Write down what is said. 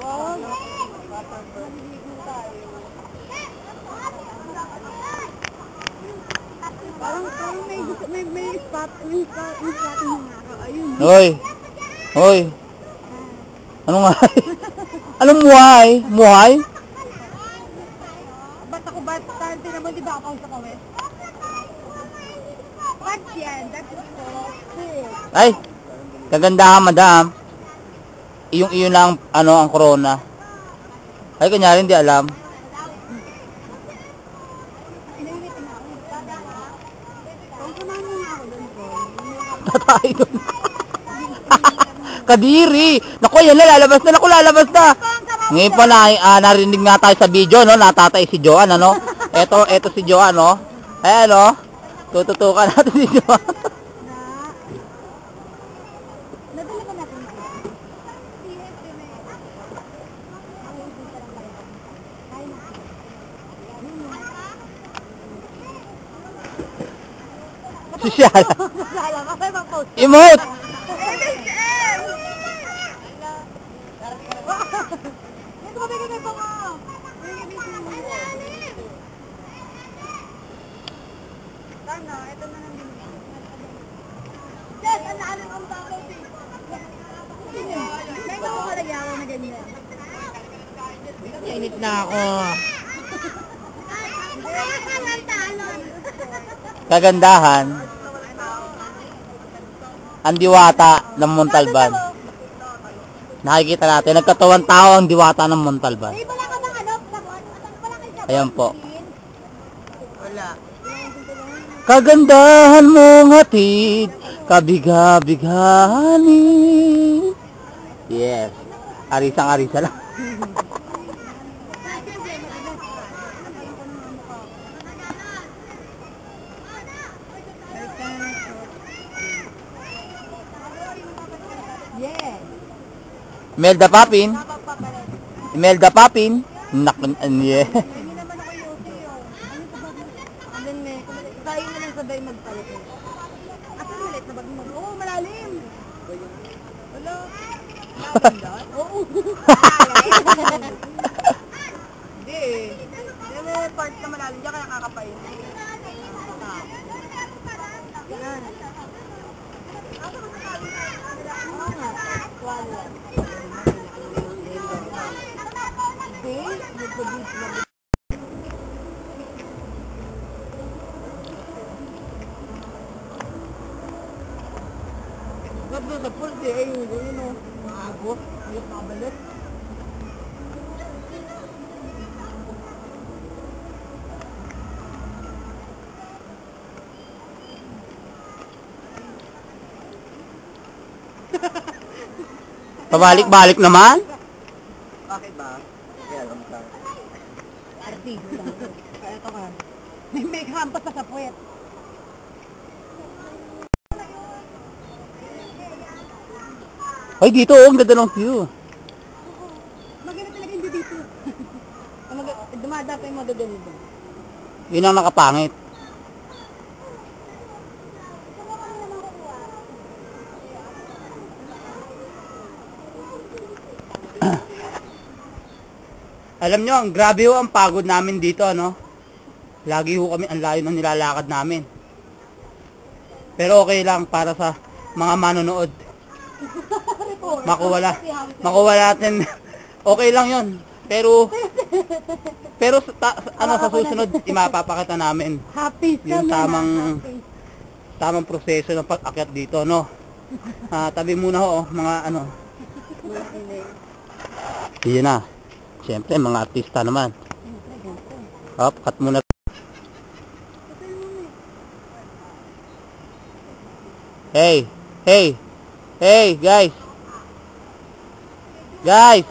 Parang may spot yung ayun. Hoy! Hoy! Ano nga? Anong muhay? Muhay? Ba't ako ba? Tante naman, di ba ako sa kawet? What's yan? That's so Ay! Kagandahan, madam. Iyong lang, ang corona. Ay, kunyari, hindi alam. Tatay doon. Kadiri! Naku, yan na, lalabas na. Naku, lalabas na. Ngayon pa narinig nga tayo sa video, no? Natatay si Joan, ano? Eto si Joan, no? Ayan, no? Tututukan natin si Joan. nadala ba natin? Sosyal. Emote! Emote! Init na ako. Kagandahan, ang diwata ng Montalban. Nakikita natin, nagkatawang tao ang diwata ng Montalban. Ayan po. Kagandahan mong hatid, kabiga-bigani. Yes. Arisang-arisa lang. Yes. Imelda Papin. Imelda Papin. Yeah. Hindi naman ako yosi yun. Ano ba? Tayo na lang sabay magpalit. Asa ulit na bagong oo, malalim. Wala. Malalim oo. Hindi eh. Hindi may part na malalim dyan kaya kakapain. Yan. Wala. Ba't doon sa pool, yun o. Maagos, ayos nakabalik. Pabalik-balik naman. Bakit ba? Kaya alam ka. Artista. Kaya ito ka. May hampas pa sa puwet. Ay, dito, ang ganda ng view. Maganda talaga hindi dito. Dumada pa yung magaganda. Yun ang nakapangit. Alam nyo, grabe ho ang pagod namin dito, ano? Lagi ho kami, ang layo ng nilalakad namin. Pero okay lang para sa mga manonood. Makuha natin. Okay lang yun. Pero sa susunod, imapapakita namin Happy yung tamang proseso ng pag-akyat dito, no? Tabi muna ho, mga ano. Yun na. Siyempre, mga artista naman. Hop, cut muna. Hey, guys. Guys.